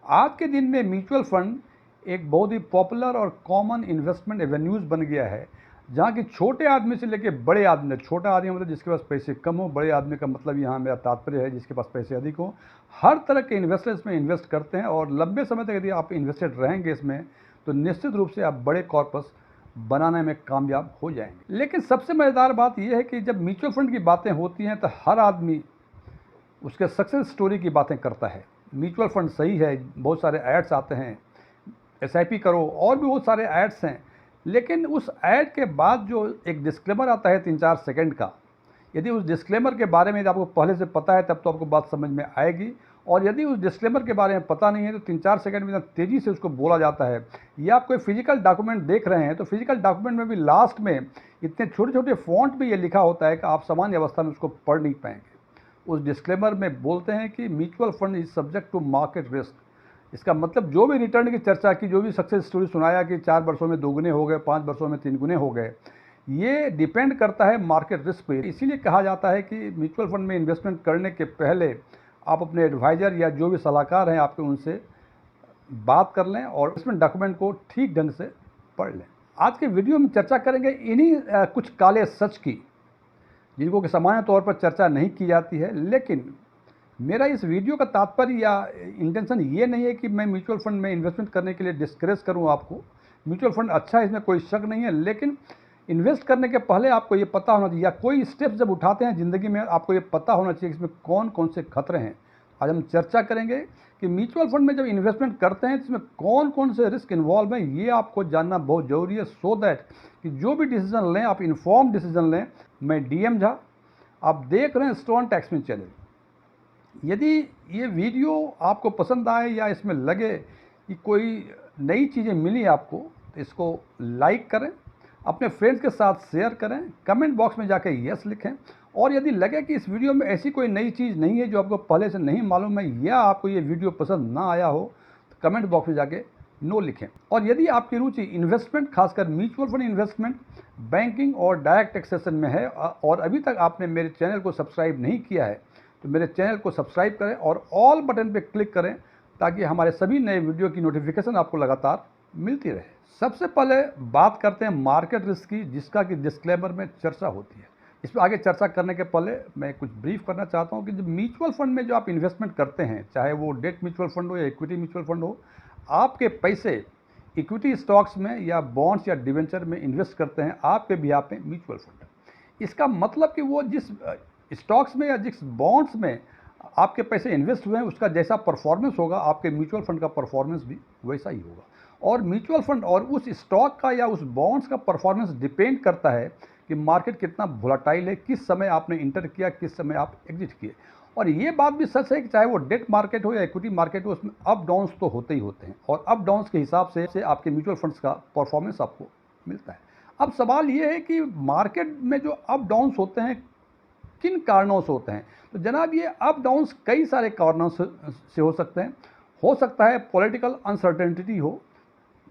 आज के दिन में म्यूचुअल फंड एक बहुत ही पॉपुलर और कॉमन इन्वेस्टमेंट एवेन्यूज़ बन गया है, जहाँ की छोटे आदमी से लेकर बड़े आदमी, छोटा आदमी मतलब जिसके पास पैसे कम हो, बड़े आदमी का मतलब यहाँ मेरा तात्पर्य है जिसके पास पैसे अधिक हो, हर तरह के इन्वेस्टर्स में इन्वेस्ट करते हैं। और लंबे समय तक यदि आप इन्वेस्टेड रहेंगे इसमें, तो निश्चित रूप से आप बड़े कॉर्पस बनाने में कामयाब हो जाएंगे। लेकिन सबसे मज़ेदार बात यह है कि जब म्यूचुअल फंड की बातें होती हैं तो हर आदमी उसके सक्सेस स्टोरी की बातें करता है। म्यूचुअल फंड सही है, बहुत सारे एड्स आते हैं, एसआईपी करो, और भी बहुत सारे एड्स हैं। लेकिन उस ऐड के बाद जो एक डिस्क्लेमर आता है 3-4 सेकंड का, यदि उस डिस्क्लेमर के बारे में यदि आपको पहले से पता है तब तो आपको बात समझ में आएगी। और यदि उस डिस्क्लेमर के बारे में पता नहीं है तो 3-4 सेकंड में इतना तेज़ी से उसको बोला जाता है। या आप कोई फिजिकल डॉक्यूमेंट देख रहे हैं तो फिजिकल डॉक्यूमेंट में भी लास्ट में इतने छोटे छोटे फॉन्ट में ये लिखा होता है कि आप सामान्य अवस्था में उसको पढ़ नहीं पाएंगे। उस डिस्क्लेमर में बोलते हैं कि mutual fund is subject to market risk. इसका मतलब जो भी रिटर्न की चर्चा की, जो भी सक्सेस स्टोरी सुनाया कि 4 वर्षों में 2 गुने हो गए, 5 वर्षों में 3 गुने हो गए, ये डिपेंड करता है मार्केट रिस्क पे। इसीलिए कहा जाता है कि म्यूचुअल फंड में इन्वेस्टमेंट करने के पहले आप अपने एडवाइज़र या जो भी सलाहकार हैं आपके, उनसे बात कर लें और इन्वेस्टमेंट डॉक्यूमेंट को ठीक ढंग से पढ़ लें। आज के वीडियो में चर्चा करेंगे इन्हीं कुछ काले सच की, जिनको कि सामान्य तौर पर चर्चा नहीं की जाती है। लेकिन मेरा इस वीडियो का तात्पर्य या इंटेंशन ये नहीं है कि मैं म्यूचुअल फंड में इन्वेस्टमेंट करने के लिए डिस्करेज करूं आपको। म्यूचुअल फंड अच्छा है, इसमें कोई शक नहीं है, लेकिन इन्वेस्ट करने के पहले आपको ये पता होना चाहिए, या कोई स्टेप्स जब उठाते हैं ज़िंदगी में आपको ये पता होना चाहिए कि इसमें कौन कौन से खतरे हैं। आज हम चर्चा करेंगे कि म्यूचुअल फंड में जब इन्वेस्टमेंट करते हैं तो इसमें कौन कौन से रिस्क इन्वॉल्व हैं, ये आपको जानना बहुत ज़रूरी है, सो दैट कि जो भी डिसीजन लें आप इन्फॉर्म डिसीजन लें। मैं डीएम झा, आप देख रहे हैं स्टोन टैक्समी चैनल। यदि ये वीडियो आपको पसंद आए या इसमें लगे कि कोई नई चीज़ें मिली आपको, तो इसको लाइक करें, अपने फ्रेंड्स के साथ शेयर करें, कमेंट बॉक्स में जाके यस लिखें। और यदि लगे कि इस वीडियो में ऐसी कोई नई चीज़ नहीं है जो आपको पहले से नहीं मालूम है, या आपको ये वीडियो पसंद ना आया हो, तो कमेंट बॉक्स में जाके नो लिखें। और यदि आपकी रुचि इन्वेस्टमेंट, खासकर म्यूचुअल फंड इन्वेस्टमेंट, बैंकिंग और डायरेक्ट टैक्सेशन में है और अभी तक आपने मेरे चैनल को सब्सक्राइब नहीं किया है, तो मेरे चैनल को सब्सक्राइब करें और ऑल बटन पर क्लिक करें, ताकि हमारे सभी नए वीडियो की नोटिफिकेशन आपको लगातार मिलती रहे। सबसे पहले बात करते हैं मार्केट रिस्क की, जिसका कि डिस्क्लेमर में चर्चा होती है। इस पर आगे चर्चा करने के पहले मैं कुछ ब्रीफ करना चाहता हूं कि जब म्यूचुअल फंड में जो आप इन्वेस्टमेंट करते हैं, चाहे वो डेट म्यूचुअल फंड हो या इक्विटी म्यूचुअल फंड हो, आपके पैसे इक्विटी स्टॉक्स में या बॉन्ड्स या डिवेंचर में इन्वेस्ट करते हैं आपके बिहाफ पे म्यूचुअल फंड। इसका मतलब कि वो जिस स्टॉक्स में या जिस बॉन्ड्स में आपके पैसे इन्वेस्ट हुए हैं, उसका जैसा परफॉर्मेंस होगा, आपके म्यूचुअल फंड का परफॉर्मेंस भी वैसा ही होगा। और म्यूचुअल फंड और उस स्टॉक का या उस बॉन्ड्स का परफॉर्मेंस डिपेंड करता है कि मार्केट कितना वोलाटाइल है, किस समय आपने इंटर किया, किस समय आप एग्जिट किए। और ये बात भी सच है कि चाहे वो डेट मार्केट हो या इक्विटी मार्केट हो, उसमें अप डाउन्स तो होते ही होते हैं, और अप डाउन्स के हिसाब से आपके म्यूचुअल फंड्स का परफॉर्मेंस आपको मिलता है। अब सवाल ये है कि मार्केट में जो अप डाउन्स होते हैं किन कारणों से होते हैं। तो जनाब, ये अप डाउन्स कई सारे कारणों से हो सकते हैं। हो सकता है पॉलिटिकल अनसर्टेनिटी हो,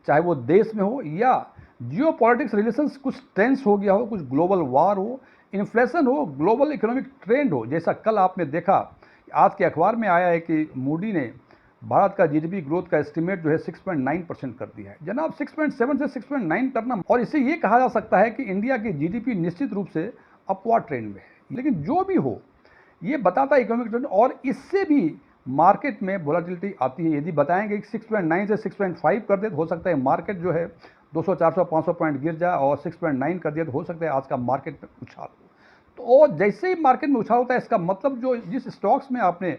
चाहे वो देश में हो, या जियो पॉलिटिक्स रिलेशंस कुछ टेंस हो गया हो, कुछ ग्लोबल वार हो, इन्फ्लेशन हो, ग्लोबल इकोनॉमिक ट्रेंड हो। जैसा कल आपने देखा, आज के अखबार में आया है कि मूडी ने भारत का जीडीपी ग्रोथ का एस्टिमेट जो है 6.9% कर दिया है। जनाब, 6.7 से 6.9 करना, और इससे ये कहा जा सकता है कि इंडिया की जीडीपी निश्चित रूप से अपवार्ड ट्रेंड में है। लेकिन जो भी हो, ये बताता है इकोनॉमिक ट्रेंड, और इससे भी मार्केट में वोलेटिलिटी आती है। यदि बताएंगे कि 6.9 से 6.5 कर दे तो हो सकता है मार्केट जो है 200, 400, 500 पॉइंट गिर जाए, और 6.9 कर दिया तो हो सकता है आज का मार्केट में उछाल हो। तो जैसे ही मार्केट में उछाल होता है, इसका मतलब जो जिस स्टॉक्स में आपने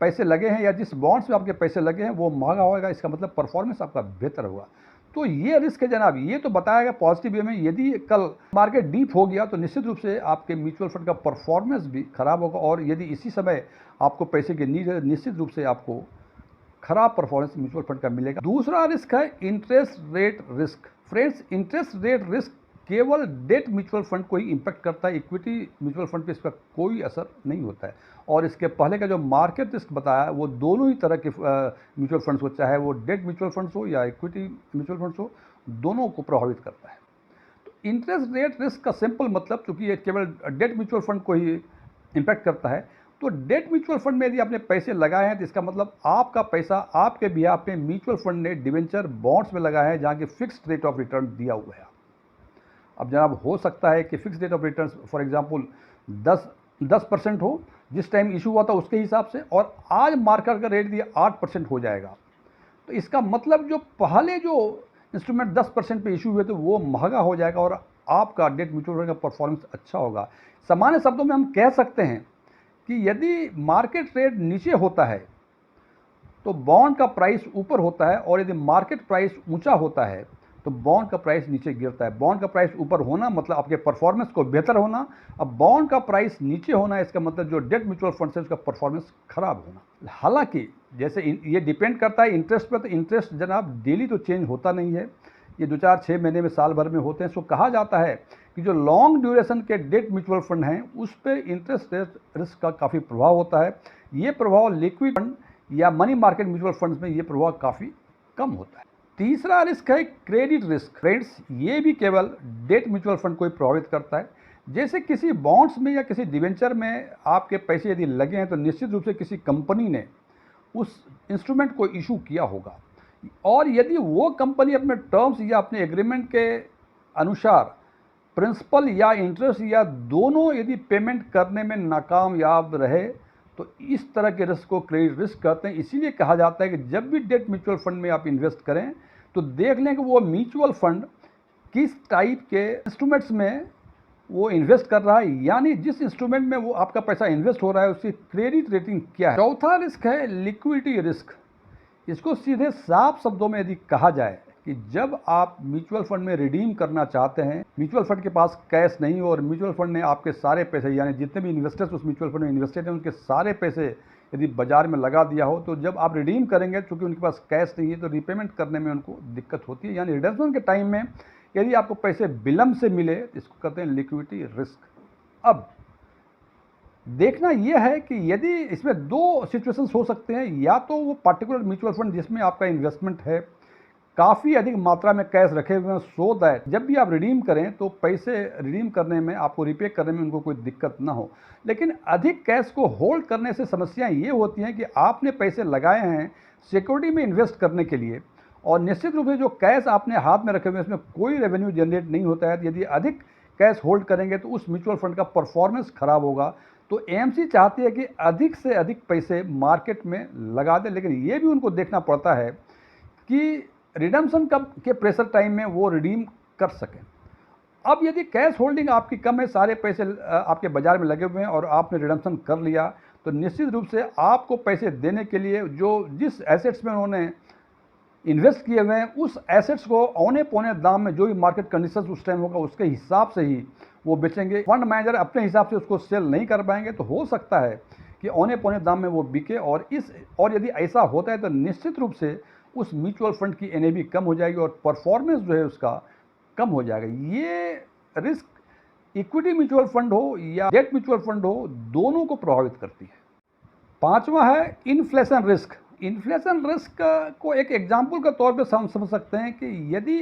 पैसे लगे हैं या जिस बॉन्ड्स में आपके पैसे लगे हैं वो महंगा होगा, इसका मतलब परफॉर्मेंस आपका बेहतर होगा। तो ये रिस्क है जनाब, ये तो बताया गया पॉजिटिव वे में। यदि कल मार्केट डीप हो गया तो निश्चित रूप से आपके म्यूचुअल फंड का परफॉर्मेंस भी खराब होगा, और यदि इसी समय आपको पैसे की नीड है, निश्चित रूप से आपको खराब परफॉर्मेंस म्यूचुअल फंड का मिलेगा। दूसरा रिस्क है interest rate risk. Friends, interest rate risk केवल डेट म्यूचुअल फंड को ही इंपैक्ट करता है, इक्विटी म्यूचुअल फंड पे इसका कोई असर नहीं होता है। और इसके पहले का जो मार्केट रिस्क बताया, वो दोनों ही तरह के म्यूचुअल फंड्स हो, चाहे वो डेट म्यूचुअल फंड्स हो या इक्विटी म्यूचुअल फंड्स हो, दोनों को प्रभावित करता है। तो इंटरेस्ट रेट रिस्क का सिंपल मतलब, चूंकि ये केवल डेट म्यूचुअल फंड को ही इंपैक्ट करता है, तो डेट म्यूचुअल फंड में यदि आपने पैसे लगाए हैं तो इसका मतलब आपका पैसा आपके बिहाफ पे म्यूचुअल फंड ने डिवेंचर बॉन्ड्स में लगाया है, जहाँ की फिक्स्ड रेट ऑफ रिटर्न दिया हुआ है। अब जनाब हो सकता है कि fix rate of return for example 10% हो, जिस टाइम इशू हुआ था उसके हिसाब से, और आज मार्केट का रेट दिया 8% हो जाएगा। तो इसका मतलब जो पहले जो इंस्ट्रूमेंट 10% पे इशू हुए थे वो महंगा हो जाएगा और आपका डेट म्यूचुअल फंड का परफॉर्मेंस अच्छा होगा। सामान्य शब्दों में हम कह सकते हैं कि यदि मार्केट रेट नीचे होता है तो बॉन्ड का प्राइस ऊपर होता है, और यदि मार्केट प्राइस ऊंचा होता है तो बॉन्ड का प्राइस नीचे गिरता है। बॉन्ड का प्राइस ऊपर होना मतलब आपके परफॉर्मेंस को बेहतर होना, अब बॉन्ड का प्राइस नीचे होना इसका मतलब जो डेट म्यूचुअल फंड है उसका परफॉर्मेंस खराब होना। हालांकि जैसे ये डिपेंड करता है इंटरेस्ट पर, तो इंटरेस्ट जनाब डेली तो चेंज होता नहीं है, ये 2-4-6 महीने में साल भर में होते हैं। सो कहा जाता है कि जो लॉन्ग ड्यूरेशन के डेट म्यूचुअल फंड हैं उस पर इंटरेस्ट रेट रिस्क का काफ़ी प्रभाव होता है। ये प्रभाव लिक्विड फंड या मनी मार्केट म्यूचुअल फंड्स में ये प्रभाव काफ़ी कम होता है। तीसरा रिस्क है क्रेडिट रिस्क। फ्रेंड्स, ये भी केवल डेट म्यूचुअल फंड को ही प्रभावित करता है। जैसे किसी बॉन्ड्स में या किसी डिवेंचर में आपके पैसे यदि लगे हैं तो निश्चित रूप से किसी कंपनी ने उस इंस्ट्रूमेंट को इशू किया होगा, और यदि वो कंपनी अपने टर्म्स या अपने एग्रीमेंट के अनुसार प्रिंसिपल या इंटरेस्ट या दोनों यदि पेमेंट करने में नाकामयाब रहे तो इस तरह के रिस्क को क्रेडिट रिस्क कहते हैं। इसीलिए कहा जाता है कि जब भी डेट म्यूचुअल फंड में आप इन्वेस्ट करें तो देख लें कि वो म्यूचुअल फंड किस टाइप के इंस्ट्रूमेंट्स में वो इन्वेस्ट कर रहा है, यानी जिस इंस्ट्रूमेंट में वो आपका पैसा इन्वेस्ट हो रहा है उसकी क्रेडिट रेटिंग क्या है। चौथा रिस्क है लिक्विडिटी रिस्क। इसको सीधे साफ शब्दों में यदि कहा जाए कि जब आप म्यूचुअल फंड में रिडीम करना चाहते हैं, म्यूचुअल फंड के पास कैश नहीं हो और म्यूचुअल फंड ने आपके सारे पैसे, यानी जितने भी इन्वेस्टर्स उस म्यूचुअल फंड में इन्वेस्टेड हैं उनके सारे पैसे यदि बाजार में लगा दिया हो, तो जब आप रिडीम करेंगे चूँकि उनके पास कैश नहीं है तो रिपेमेंट करने में उनको दिक्कत होती है। यानी रिडम्पशन के टाइम में यदि आपको पैसे विलम्ब से मिले तो इसको कहते हैं लिक्विडिटी रिस्क। अब देखना यह है कि यदि इसमें दो सिचुएशंस हो सकते हैं, या तो वो पर्टिकुलर म्यूचुअल फंड जिसमें आपका इन्वेस्टमेंट है काफ़ी अधिक मात्रा में कैश रखे हुए हैं, सो दैट जब भी आप रिडीम करें तो पैसे रिडीम करने में, आपको रिपे करने में उनको कोई दिक्कत ना हो। लेकिन अधिक कैश को होल्ड करने से समस्याएं ये होती हैं कि आपने पैसे लगाए हैं सिक्योरिटी में इन्वेस्ट करने के लिए, और निश्चित रूप से जो कैश आपने हाथ में रखे हुए हैं उसमें कोई रेवेन्यू जनरेट नहीं होता है। यदि अधिक कैश होल्ड करेंगे तो उस म्यूचुअल फंड का परफॉर्मेंस खराब होगा। तो एएमसी चाहती है कि अधिक से अधिक पैसे मार्केट में लगा दें, लेकिन ये भी उनको देखना पड़ता है कि रिडम्पशन कब के प्रेशर टाइम में वो रिडीम कर सकें। अब यदि कैश होल्डिंग आपकी कम है, सारे पैसे आपके बाजार में लगे हुए हैं और आपने रिडम्पशन कर लिया, तो निश्चित रूप से आपको पैसे देने के लिए जो जिस एसेट्स में उन्होंने इन्वेस्ट किए हुए हैं उस एसेट्स को औने पौने दाम में जो भी मार्केट कंडीशंस उस टाइम होगा उसके हिसाब से ही वो बेचेंगे। फंड मैनेजर अपने हिसाब से उसको सेल नहीं कर पाएंगे, तो हो सकता है कि औने पौने दाम में वो बिके, और यदि ऐसा होता है तो निश्चित रूप से उस म्यूचुअल फंड की एनएवी कम हो जाएगी और परफॉर्मेंस जो है उसका कम हो जाएगा। ये रिस्क इक्विटी म्यूचुअल फंड हो या डेट म्यूचुअल फंड हो, दोनों को प्रभावित करती है। पांचवा है इन्फ्लेशन रिस्क। इन्फ्लेशन रिस्क को एक एग्जाम्पल के तौर पर हम समझ सकते हैं कि यदि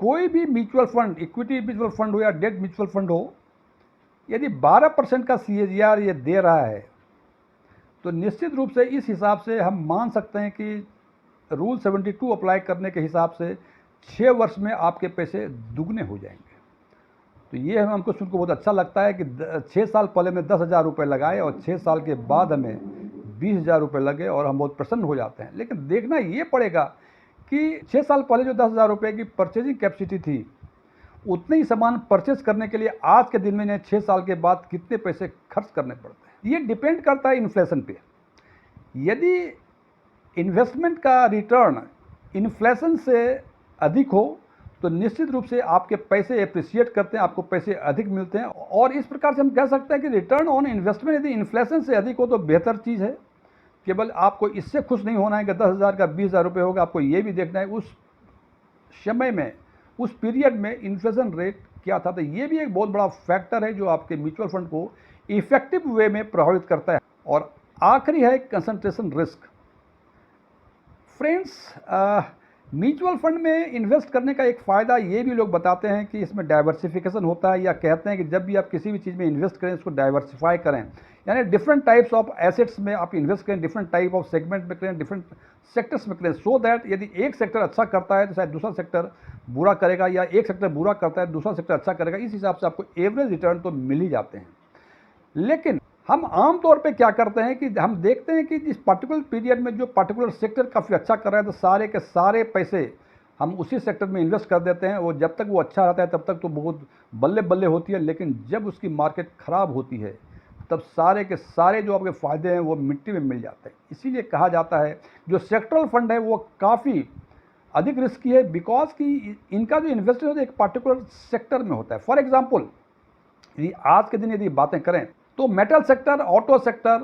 कोई भी mutual fund, equity mutual fund हो या डेट म्यूचुअल फंड हो, यदि 12% का CAGR ये दे रहा है तो निश्चित रूप से इस हिसाब से हम मान सकते हैं कि रूल 72 अप्लाई करने के हिसाब से 6 वर्ष में आपके पैसे दुगने हो जाएंगे। तो ये हमको सुनकर बहुत अच्छा लगता है कि 6 साल पहले में 10,000 रुपये लगाए और 6 साल के बाद हमें 20,000 रुपये लगे और हम बहुत प्रसन्न हो जाते हैं। लेकिन देखना ये पड़ेगा कि 6 साल पहले जो 10,000 रुपये की परचेजिंग कैपेसिटी थी, उतने ही सामान परचेज करने के लिए आज के दिन में 6 साल के बाद कितने पैसे खर्च करने पड़ते हैं। ये डिपेंड करता है इन्फ्लेशन पे। यदि इन्वेस्टमेंट का रिटर्न इन्फ्लेशन से अधिक हो तो निश्चित रूप से आपके पैसे एप्रिशिएट करते हैं, आपको पैसे अधिक मिलते हैं, और इस प्रकार से हम कह सकते हैं कि रिटर्न ऑन इन्वेस्टमेंट यदि इन्फ्लेशन से अधिक हो तो बेहतर चीज़ है। केवल आपको इससे खुश नहीं होना है कि 10,000 का 20,000 रुपये होगा, आपको ये भी देखना है उस समय में, उस पीरियड में इन्फ्लेशन रेट क्या था। तो ये भी एक बहुत बड़ा फैक्टर है जो आपके म्यूचुअल फंड को इफेक्टिव वे में प्रभावित करता है। और आखिरी है concentration risk. Friends, mutual fund में इन्वेस्ट करने का एक फ़ायदा ये भी लोग बताते हैं कि इसमें डाइवर्सिफिकेशन होता है, या कहते हैं कि जब भी आप किसी भी चीज़ में इन्वेस्ट करें इसको डाइवर्सिफाई करें, यानी डिफरेंट टाइप्स ऑफ एसेट्स में आप इन्वेस्ट करें, डिफरेंट टाइप ऑफ सेगमेंट में करें, डिफरेंट सेक्टर्स में करें, सो दैट यदि एक सेक्टर अच्छा करता है तो शायद दूसरा सेक्टर बुरा करेगा, या एक सेक्टर बुरा करता है दूसरा सेक्टर अच्छा करेगा। इस हिसाब से आपको एवरेज रिटर्न तो मिल ही जाते हैं। लेकिन हम आम तौर पे क्या करते हैं कि हम देखते हैं कि इस पर्टिकुलर पीरियड में जो पर्टिकुलर सेक्टर काफ़ी अच्छा कर रहा है तो सारे के सारे पैसे हम उसी सेक्टर में इन्वेस्ट कर देते हैं। वो जब तक वो अच्छा रहता है तब तक तो बहुत बल्ले बल्ले होती है, लेकिन जब उसकी मार्केट ख़राब होती है तब सारे के सारे जो आपके फ़ायदे हैं वो मिट्टी में मिल जाते हैं। इसीलिए कहा जाता है जो सेक्टरल फंड है वो काफ़ी अधिक रिस्की है, बिकॉज कि इनका जो इन्वेस्टमेंट होता है एक पर्टिकुलर सेक्टर में होता है। फॉर एग्जाम्पल यदि आज के दिन यदि बातें करें तो metal sector, auto sector,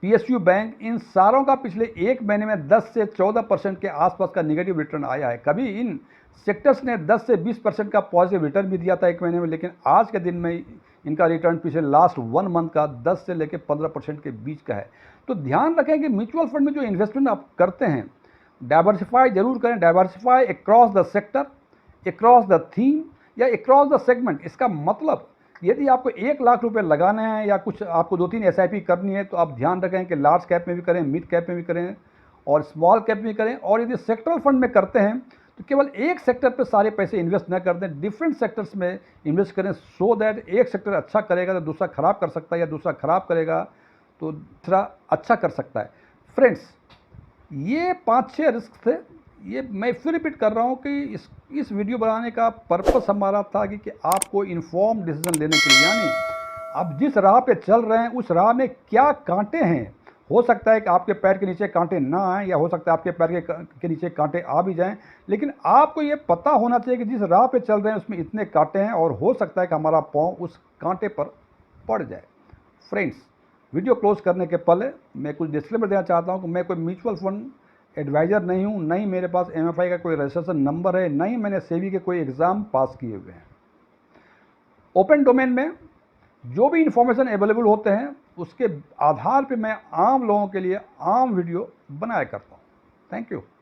PSU bank, इन सारों का पिछले एक महीने में 10 से 14% के आसपास का नेगेटिव रिटर्न आया है। कभी इन सेक्टर्स ने 10 से 20% का पॉजिटिव रिटर्न भी दिया था एक महीने में, लेकिन आज के दिन में इनका रिटर्न पिछले लास्ट 1 मंथ का 10 से लेकर 15% के बीच का है। तो ध्यान रखें कि म्यूचुअल फंड में जो इन्वेस्टमेंट आप करते हैं डाइवर्सिफाई जरूर करें, diversify across the sector, across the theme या अक्रॉस द सेगमेंट। इसका मतलब यदि आपको 1 लाख रुपए लगाने हैं या कुछ आपको 2-3 एसआईपी करनी है तो आप ध्यान रखें कि लार्ज कैप में भी करें, मिड कैप में भी करें और स्मॉल कैप में भी करें। और यदि सेक्टरल फंड में करते हैं तो केवल एक सेक्टर पर सारे पैसे इन्वेस्ट न कर दें, डिफरेंट सेक्टर्स में इन्वेस्ट करें, सो दैट एक सेक्टर अच्छा करेगा तो दूसरा खराब कर सकता है, या दूसरा खराब करेगा तो दूसरा अच्छा कर सकता है। फ्रेंड्स, ये 5-6 रिस्क थे। ये मैं फिर रिपीट कर रहा हूँ कि इस वीडियो बनाने का पर्पस हमारा था कि आपको इन्फॉर्म डिसीजन लेने के लिए, यानी आप जिस राह पे चल रहे हैं उस राह में क्या कांटे हैं। हो सकता है कि आपके पैर के नीचे कांटे ना आए, या हो सकता है आपके पैर के नीचे कांटे आ भी जाएं, लेकिन आपको ये पता होना चाहिए कि जिस राह पे चल रहे हैं उसमें इतने कांटे हैं और हो सकता है कि हमारा पाँव उस कांटे पर पड़ जाए। फ्रेंड्स, वीडियो क्लोज करने के पहले मैं कुछ डिस्क्लेमर देना चाहता हूं कि मैं कोई म्यूचुअल फंड एडवाइज़र नहीं हूं, नहीं मेरे पास एमएफआई का कोई रजिस्ट्रेशन नंबर है, नहीं मैंने सेबी के कोई एग्ज़ाम पास किए हुए हैं। ओपन डोमेन में जो भी इंफॉर्मेशन अवेलेबल होते हैं उसके आधार पे मैं आम लोगों के लिए आम वीडियो बनाया करता हूं। Thank you.